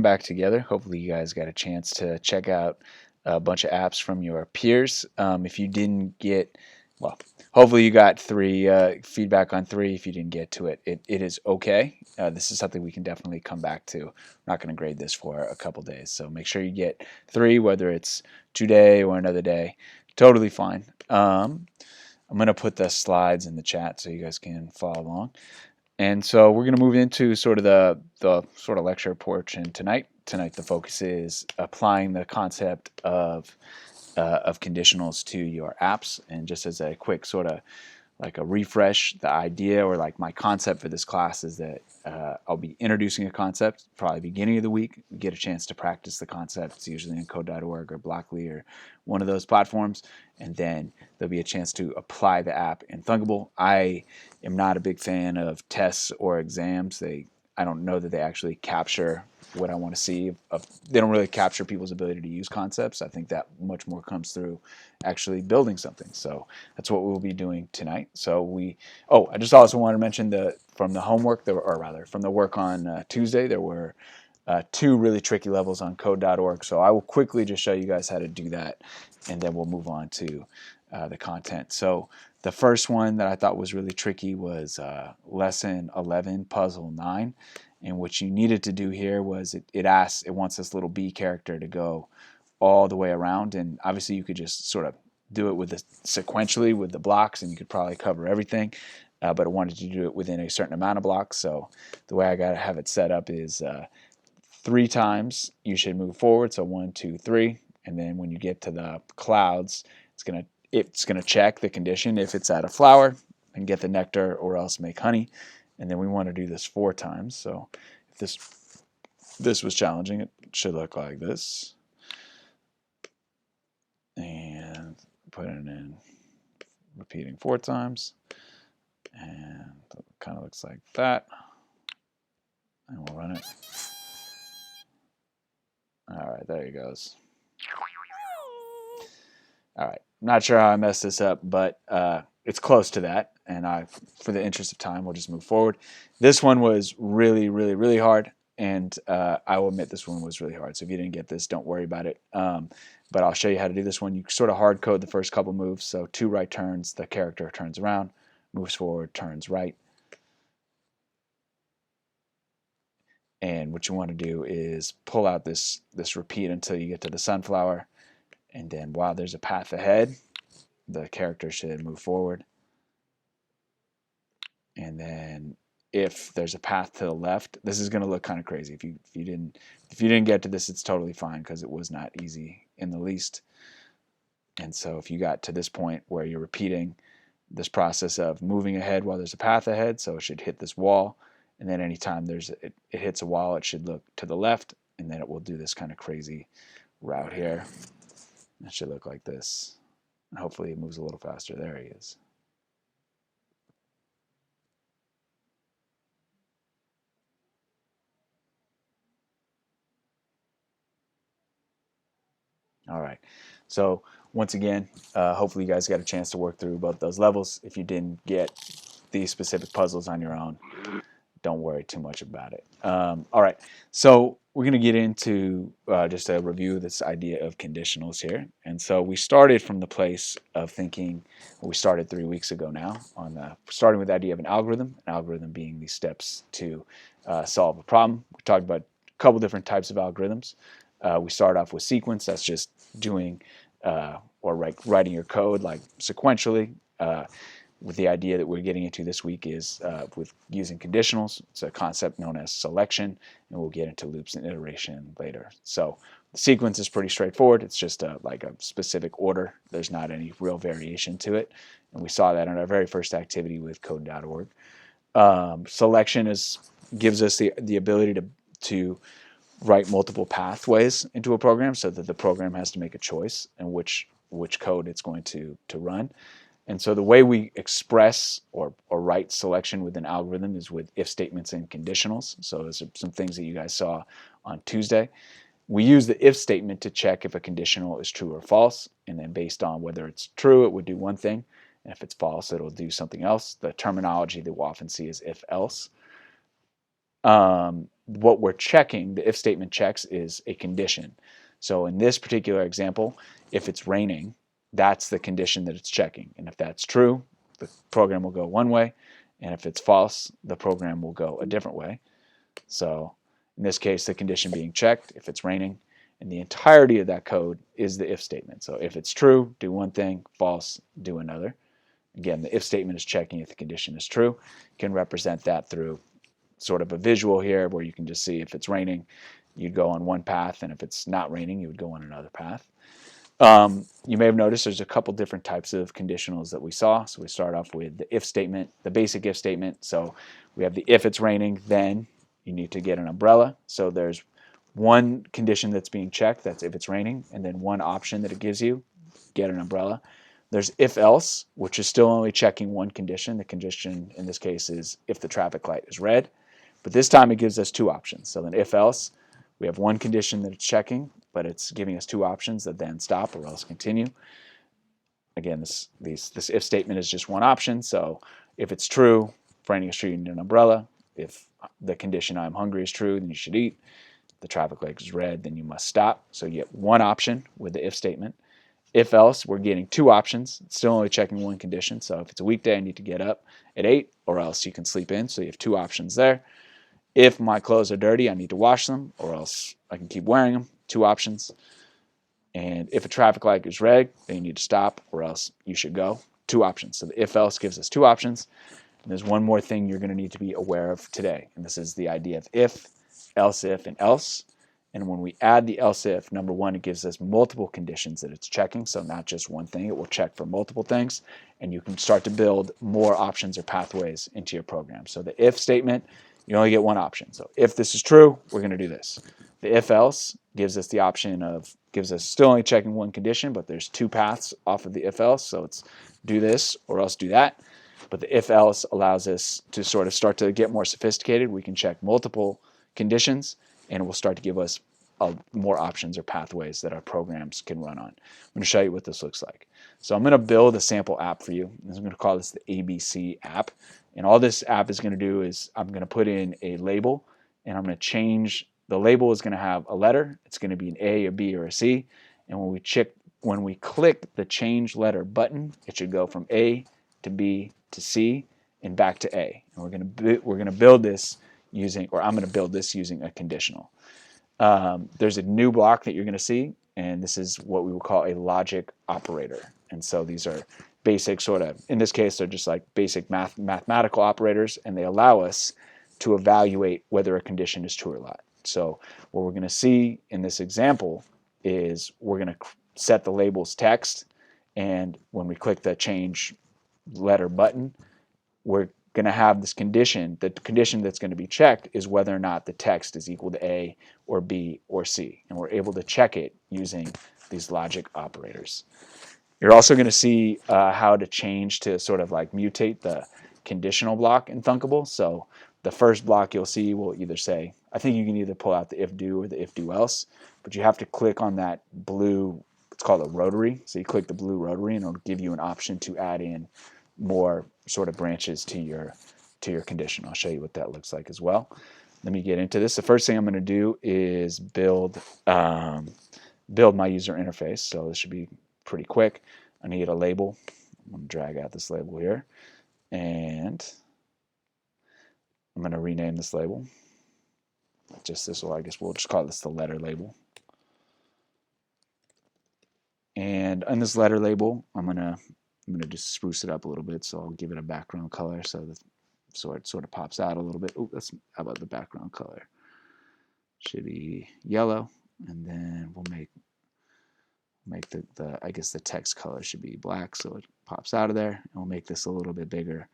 Back together. Hopefully you guys got a chance to check out a bunch of apps from your peers. If you didn't get, well, hopefully you got three feedback on three. If you didn't get to it, it is okay. This is something we can definitely come back to. I'm not going to grade this for a couple days, so make sure you get three, whether it's today or another day. Totally fine. I'm going to put the slides in the chat so you guys can follow along. And so we're going to move into sort of the sort of lecture portion tonight. Tonight the focus is applying the concept of conditionals to your apps. And just as a quick sort of like a refresh, the idea or like my concept for this class is that I'll be introducing a concept probably beginning of the week. We get a chance to practice the concepts usually in code.org or Blockly or one of those platforms, and then there'll be a chance to apply the app in Thunkable. I am not a big fan of tests or exams. I don't know that they actually capture what I want to see. They don't really capture people's ability to use concepts. I think that much more comes through actually building something. So that's what we'll be doing tonight. So I just also want to mention from the homework, or rather from the work on Tuesday, there were two really tricky levels on code.org. So I will quickly just show you guys how to do that, and then we'll move on to the content. So the first one that I thought was really tricky was lesson 11, puzzle 9. And what you needed to do here was it wants this little B character to go all the way around. And obviously you could just sort of do it sequentially with the blocks, and you could probably cover everything. But I wanted to do it within a certain amount of blocks. So the way I got to have it set up is 3 times you should move forward. So 1, 2, 3. And then when you get to the clouds, it's gonna check the condition if it's at a flower and get the nectar, or else make honey. And then we want to do this 4 times. So if this was challenging, it should look like this. And put it in repeating 4 times. And it kind of looks like that. And we'll run it. All right, there he goes. All right, I'm not sure how I messed this up, but it's close to that. And for the interest of time, we'll just move forward. This one was really, really, really hard. And I will admit this one was really hard. So if you didn't get this, don't worry about it. But I'll show you how to do this one. You sort of hard code the first couple moves. So 2 right turns, the character turns around, moves forward, turns right. And what you want to do is pull out this repeat until you get to the sunflower. And then while there's a path ahead, the character should move forward. And then if there's a path to the left, this is going to look kind of crazy. If you didn't get to this, it's totally fine because it was not easy in the least. And so if you got to this point where you're repeating this process of moving ahead while there's a path ahead, so it should hit this wall, and then anytime it hits a wall, it should look to the left, and then it will do this kind of crazy route here. It should look like this. And hopefully it moves a little faster. There he is. All right. So once again, hopefully you guys got a chance to work through both those levels. If you didn't get these specific puzzles on your own, don't worry too much about it. All right. So we're going to get into just a review of this idea of conditionals here. And so we started from the place of thinking, we started 3 weeks ago now, starting with the idea of an algorithm being these steps to solve a problem. We talked about a couple different types of algorithms. We start off with sequence. That's just doing or writing your code like sequentially. With the idea that we're getting into this week is with using conditionals. It's a concept known as selection, and we'll get into loops and iteration later. So the sequence is pretty straightforward. It's just like a specific order. There's not any real variation to it, and we saw that in our very first activity with code.org. Selection gives us the ability to write multiple pathways into a program so that the program has to make a choice in which code it's going to run. And so the way we express or write selection with an algorithm is with if statements and conditionals. So those are some things that you guys saw on Tuesday. We use the if statement to check if a conditional is true or false. And then based on whether it's true, it would do one thing. And if it's false, it'll do something else. The terminology that we'll often see is if else. what we're checking, the if statement checks, is a condition. So in this particular example, if it's raining, that's the condition that it's checking. And if that's true, the program will go one way. And if it's false, the program will go a different way. So in this case, the condition being checked, if it's raining, and the entirety of that code is the if statement. So if it's true, do one thing, false, do another. Again, the if statement is checking if the condition is true. You can represent that through sort of a visual here where you can just see if it's raining, you'd go on one path, and if it's not raining, you would go on another path. You may have noticed there's a couple different types of conditionals that we saw. So we start off with the if statement, the basic if statement. So we have the if it's raining, then you need to get an umbrella. So there's one condition that's being checked, that's if it's raining, and then one option that it gives you, get an umbrella. There's if else, which is still only checking one condition. The condition in this case is if the traffic light is red. But this time it gives us two options. So then if else, we have one condition that it's checking, but it's giving us two options that then stop or else continue. Again, this if statement is just one option. So if it's true, for any true, you need an umbrella. If the condition I'm hungry is true, then you should eat. If the traffic light is red, then you must stop. So you get one option with the if statement. If else, we're getting two options. It's still only checking one condition. So if it's a weekday, I need to get up at 8 or else you can sleep in. So you have two options there. If my clothes are dirty, I need to wash them or else I can keep wearing them. Two options. And if a traffic light is red, then you need to stop or else you should go. Two options. So the if else gives us two options. And there's one more thing you're going to need to be aware of today. And this is the idea of if, else if, and else. And when we add the else if, number one, it gives us multiple conditions that it's checking. So not just one thing, it will check for multiple things. And you can start to build more options or pathways into your program. So the if statement, you only get one option. So if this is true, we're going to do this. The if else gives us the option of, gives us still only checking one condition, but there's two paths off of the if else. So it's do this or else do that. But the if else allows us to sort of start to get more sophisticated. We can check multiple conditions and it will start to give us more options or pathways that our programs can run on. I'm going to show you what this looks like. So I'm going to build a sample app for you. I'm going to call this the ABC app. And all this app is going to do is I'm going to put in a label and I'm going to change, the label is going to have a letter. It's going to be an A, a B, or a C. And when we click the change letter button, it should go from A to B to C and back to A. And we're going to build this using, or I'm going to build this using a conditional. There's a new block that you're going to see, and this is what we will call a logic operator. And so these are basic sort of, in this case, they're just like basic mathematical operators, and they allow us to evaluate whether a condition is true or not. So what we're going to see in this example is we're going to set the labels text, and when we click the change letter button, we're going to have this condition. The condition that's going to be checked is whether or not the text is equal to A or B or C. And we're able to check it using these logic operators. You're also going to see how to change to sort of like mutate the conditional block in Thunkable. So the first block you'll see will either say, I think you can either pull out the if do or the if do else, but you have to click on that blue, it's called a rotary. So you click the blue rotary and it'll give you an option to add in more sort of branches to your condition. I'll show you what that looks like as well. Let me get into this. The first thing I'm going to do is build my user interface. So this should be pretty quick. I need a label. I'm going to drag out this label here, and I'm going to rename this label. Just this, or I guess we'll just call this the letter label. And on this letter label, I'm gonna just spruce it up a little bit. So I'll give it a background color so that it sort of pops out a little bit. Oh, how about the background color? Should be yellow, and then we'll make the I guess the text color should be black, so it pops out of there. And we'll make this a little bit bigger.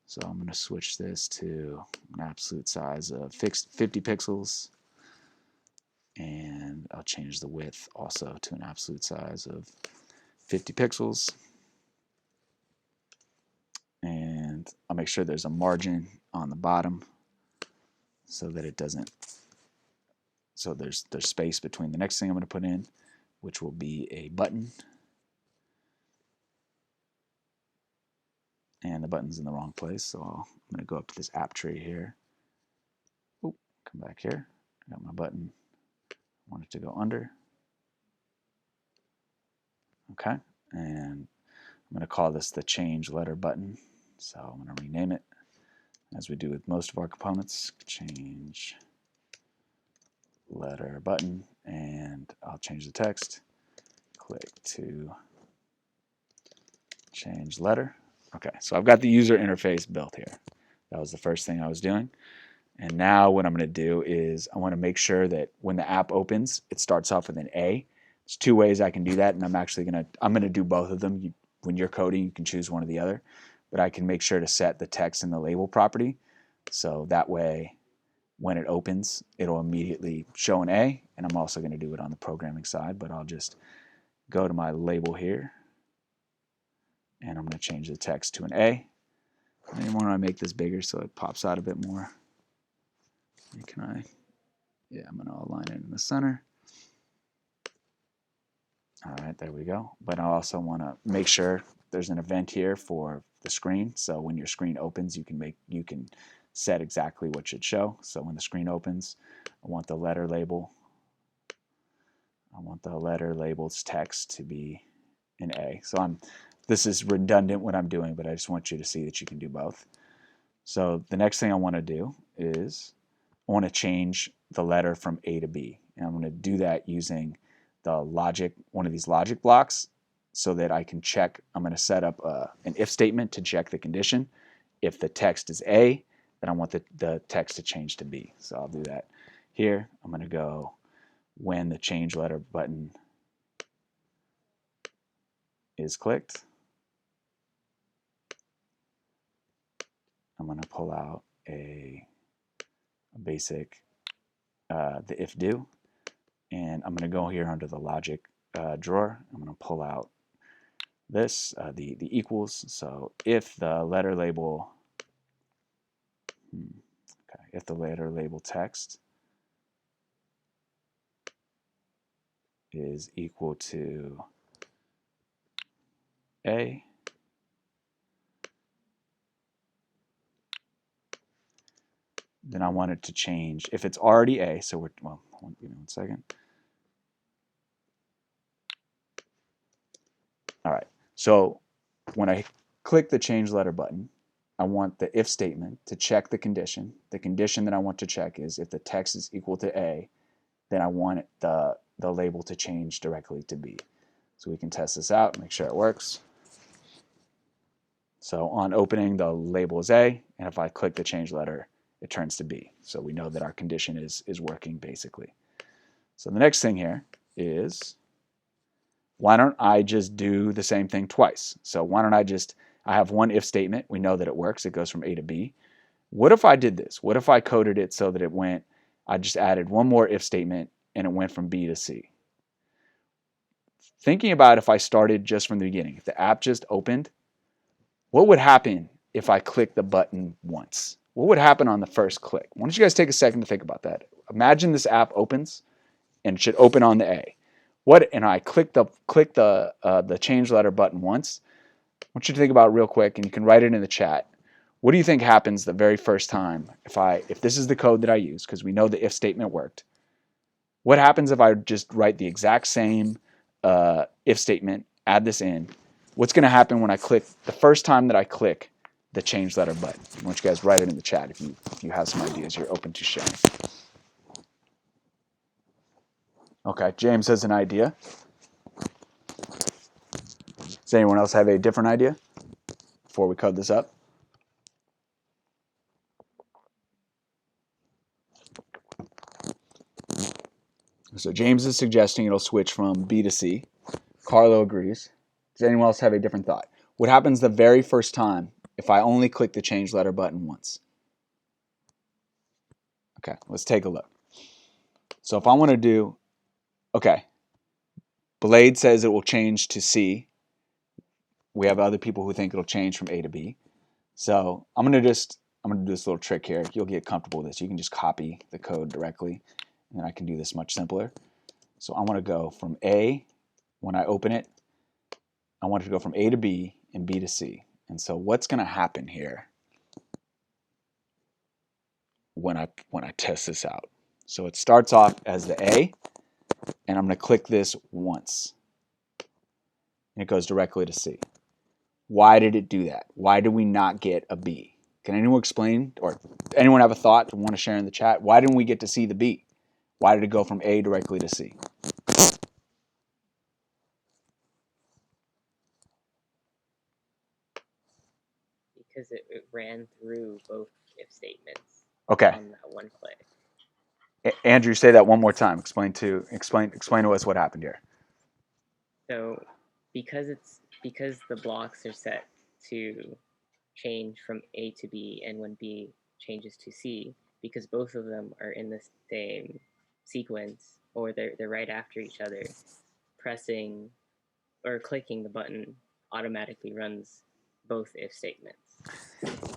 So I'm going to switch this to an absolute size of 50 pixels. And I'll change the width also to an absolute size of 50 pixels. And I'll make sure there's a margin on the bottom so that it doesn't, so there's space between the next thing I'm going to put in, which will be a button. And the button's in the wrong place, so I'm going to go up to this app tree here. Oh, come back here. I got my button. I want it to go under. Okay, and I'm going to call this the change letter button. So I'm going to rename it, as we do with most of our components, change letter button, and I'll change the text. Click to change letter. Okay, so I've got the user interface built here. That was the first thing I was doing. And now what I'm going to do is I want to make sure that when the app opens, it starts off with an A. There's two ways I can do that, and I'm going to do both of them. When you're coding, you can choose one or the other, but I can make sure to set the text and the label property, so that way when it opens, it'll immediately show an A, and I'm also going to do it on the programming side, but I'll just go to my label here, and I'm going to change the text to an A. And when I make this bigger so it pops out a bit more, can I? Yeah, I'm going to align it in the center. All right, there we go. But I also want to make sure there's an event here for the screen. So when your screen opens, you can set exactly what should show. So when the screen opens, I want the letter label. I want the letter label's text to be an A. So this is redundant what I'm doing, but I just want you to see that you can do both. So the next thing I want to do is I want to change the letter from A to B. And I'm going to do that using the logic, one of these logic blocks, so that I can check. I'm going to set up an if statement to check the condition. If the text is A, then I want the text to change to B. So I'll do that here. I'm going to go when the change letter button is clicked. I'm going to pull out a basic the if do, and I'm going to go here under the logic drawer. I'm going to pull out this, the equals. So if the letter label, if the letter label text is equal to A, then I want it to change. If it's already A, so give me 1 second. All right, so when I click the change letter button, I want the if statement to check the condition. The condition that I want to check is if the text is equal to A, then I want the label to change directly to B. So we can test this out, make sure it works. So on opening, the label is A, and if I click the change letter, it turns to B. So we know that our condition is working basically. So the next thing here is, why don't I just do the same thing twice? So why don't I have one if statement. We know that it works. It goes from A to B. What if I did this? What if I coded it so that I just added one more if statement and it went from B to C? Thinking about if I started just from the beginning, if the app just opened, what would happen if I clicked the button once? What would happen on the first click? Why don't you guys take a second to think about that? Imagine this app opens and it should open on the A. And I click the change letter button once. I want you to think about it real quick, and you can write it in the chat. What do you think happens the very first time if this is the code that I use, because we know the if statement worked? What happens if I just write the exact same if statement, add this in? What's going to happen when I click the first time that I click the change letter button? I want you guys to write it in the chat if you have some ideas you're open to sharing. Okay, James has an idea. Does anyone else have a different idea before we code this up? So James is suggesting it'll switch from B to C. Carlo agrees. Does anyone else have a different thought? What happens the very first time if I only click the change letter button once? Okay, let's take a look. So if I want to do, okay, Blade says it will change to C. We have other people who think it'll change from A to B. So I'm going to do this little trick here. You'll get comfortable with this. You can just copy the code directly, and then I can do this much simpler. So I want to go from A, when I open it, I want it to go from A to B and B to C. And so what's going to happen here when I test this out. So it starts off as the A, and I'm going to click this once, and it goes directly to C. Why did it do that? Why did we not get a B? Can anyone explain, or anyone have a thought to want to share in the chat? Why didn't we get to see the B? Why did it go from A directly to C? Because it ran through both if statements. Okay. On that one click. Andrew, say that one more time. Explain to us what happened here. So because the blocks are set to change from A to B, and when B changes to C, because both of them are in the same sequence, or they're right after each other, pressing or clicking the button automatically runs both if statements.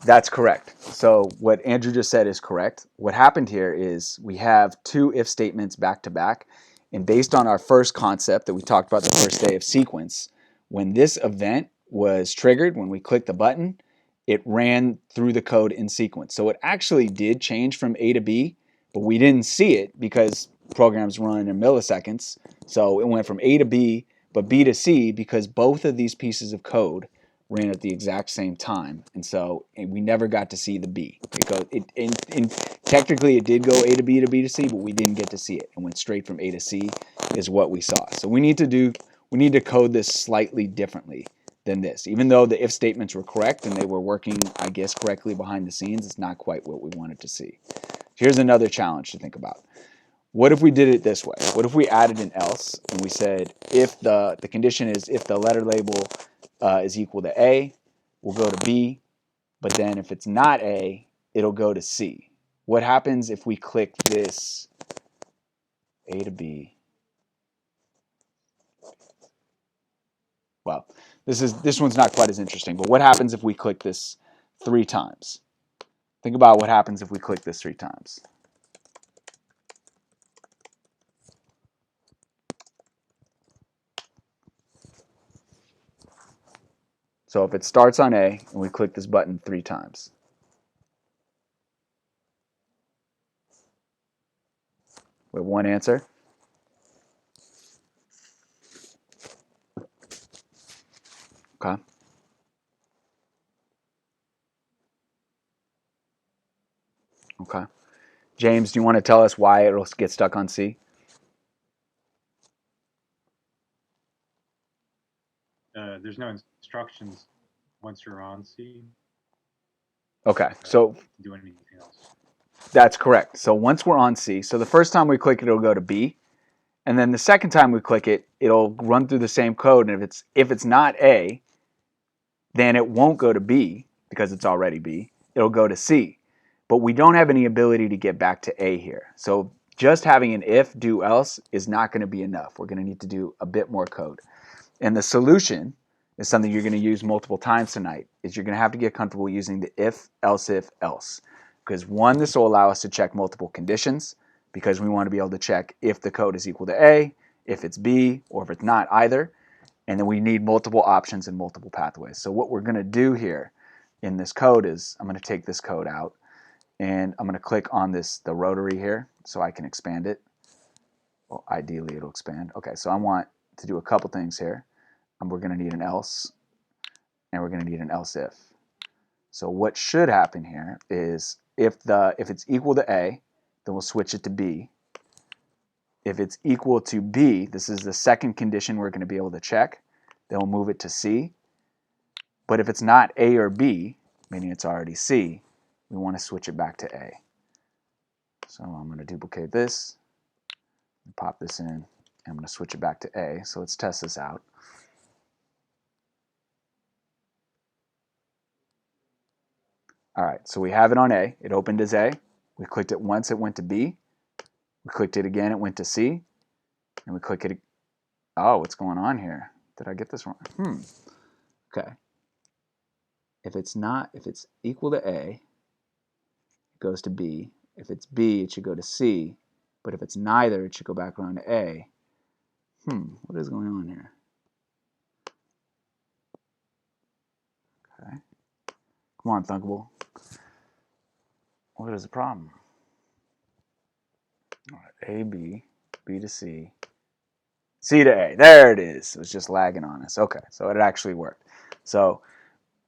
That's correct. So what Andrew just said is correct. What happened here is we have two if statements back to back, and based on our first concept that we talked about the first day of sequence, when this event was triggered, when we clicked the button, it ran through the code in sequence. So it actually did change from A to B, but we didn't see it because programs run in milliseconds. So it went from A to B, but B to C because both of these pieces of code ran at the exact same time, and so we never got to see the B. Technically it did go A to B to C, but we didn't get to see it. It went straight from A to C is what we saw. So we need to code this slightly differently than this. Even though the if statements were correct and they were working, I guess, correctly behind the scenes, it's not quite what we wanted to see. Here's another challenge to think about. What if we did it this way? What if we added an else and we said if the condition is if the letter label is equal to A, we'll go to B, but then if it's not A, it'll go to C. What happens if we click this A to B? Well, this one's not quite as interesting, but what happens if we click this 3 times? Think about what happens if we click this 3 times. So if it starts on A and we click this button 3 times. We have one answer. Okay. Okay. James, do you want to tell us why it'll get stuck on C? There's no instructions once you're on C. Okay, so do anything else. That's correct. So once we're on C, so the first time we click it, it'll go to B, and then the second time we click it, it'll run through the same code. And if it's not A, then it won't go to B because it's already B. It'll go to C, but we don't have any ability to get back to A here. So just having an if, do, else is not going to be enough. We're going to need to do a bit more code. And the solution is something you're going to use multiple times tonight, is you're going to have to get comfortable using the if, else. Because one, this will allow us to check multiple conditions, because we want to be able to check if the code is equal to A, if it's B, or if it's not either. And then we need multiple options and multiple pathways. So what we're going to do here in this code is I'm going to take this code out, and I'm going to click on the rotary here so I can expand it. Well, ideally it'll expand. Okay, so I want to do a couple things here. We're going to need an else, and we're going to need an else if. So what should happen here is if it's equal to A, then we'll switch it to B. If it's equal to B, this is the second condition we're going to be able to check, then we'll move it to C. But if it's not A or B, meaning it's already C, we want to switch it back to A. So I'm going to duplicate this, and pop this in, and I'm going to switch it back to A. So let's test this out. All right, so we have it on A. It opened as A. We clicked it once, it went to B. We clicked it again, it went to C. And we click it. Oh, what's going on here? Did I get this wrong? Okay. If it's equal to A, it goes to B. If it's B, it should go to C. But if it's neither, it should go back around to A. What is going on here? Okay. Come on, Thunkable. What is the problem? All right, A, B, B to C, C to A. There it is. It was just lagging on us. Okay, so it actually worked. So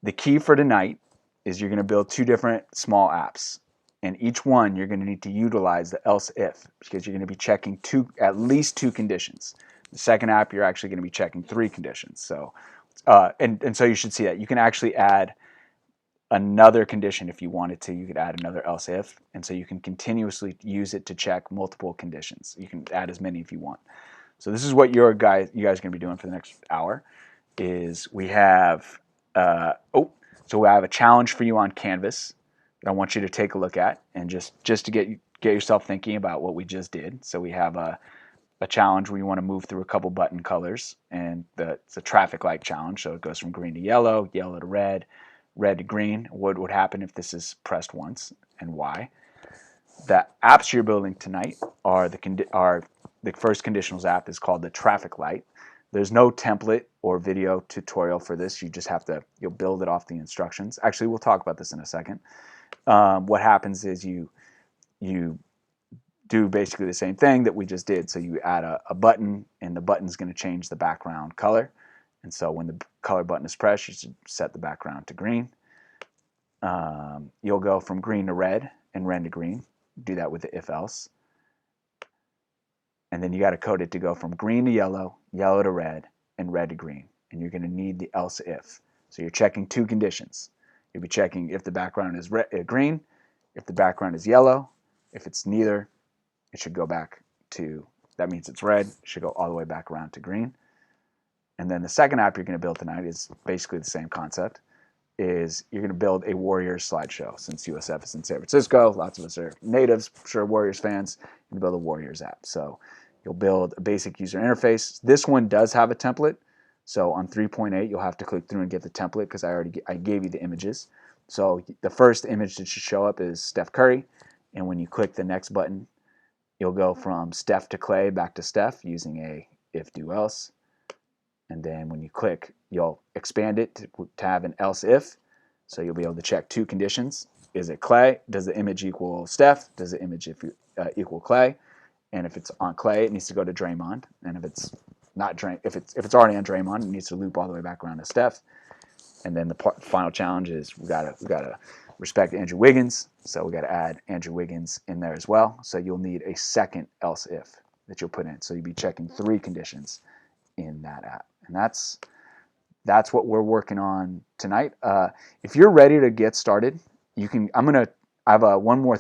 the key for tonight is you're going to build 2 different small apps. And each one you're going to need to utilize the else if, because you're going to be checking at least 2 conditions. The second app you're actually going to be checking 3 conditions. So and so you should see that you can actually add another condition if you wanted to. You could add another else if, and so you can continuously use it to check multiple conditions. You can add as many if you want. So this is what you guys are going to be doing for the next hour. Is we have so we have a challenge for you on Canvas that I want you to take a look at, and just to get yourself thinking about what we just did. So we have a challenge where you want to move through a couple button colors, and it's a traffic light challenge. So it goes from green to yellow, yellow to red, red to green. What would happen if this is pressed once, and why? The apps you're building tonight are the first conditionals app is called the traffic light. There's no template or video tutorial for this. You just have to you'll build it off the instructions. Actually, we'll talk about this in a second. What happens is you do basically the same thing that we just did. So you add a button, and the button's going to change the background color. And so when the color button is pressed, you should set the background to green. You'll go from green to red and red to green. Do that with the if else. And then you got to code it to go from green to yellow, yellow to red, and red to green. And you're going to need the else if. So you're checking 2 conditions. You'll be checking if the background is green, if the background is yellow. If it's neither, it should go back to, that means it's red. It should go all the way back around to green. And then the second app you're going to build tonight is basically the same concept. Is you're going to build a Warriors slideshow. Since USF is in San Francisco, lots of us are natives, sure Warriors fans, you build a Warriors app. So you'll build a basic user interface. This one does have a template. So on 3.8, you'll have to click through and get the template because I gave you the images. So the first image that should show up is Steph Curry. And when you click the next button, you'll go from Steph to Clay back to Steph using a if do else. And then when you click, you'll expand it to have an else if. So you'll be able to check 2 conditions. Is it Clay? Does the image equal Steph? Does the image equal Clay? And if it's on Clay, it needs to go to Draymond. And if it's not if it's already on Draymond, it needs to loop all the way back around to Steph. And then the final challenge is we gotta respect Andrew Wiggins. So we got to add Andrew Wiggins in there as well. So you'll need a second else if that you'll put in. So you'll be checking 3 conditions in that app. And that's what we're working on tonight. If you're ready to get started, you can. I have one more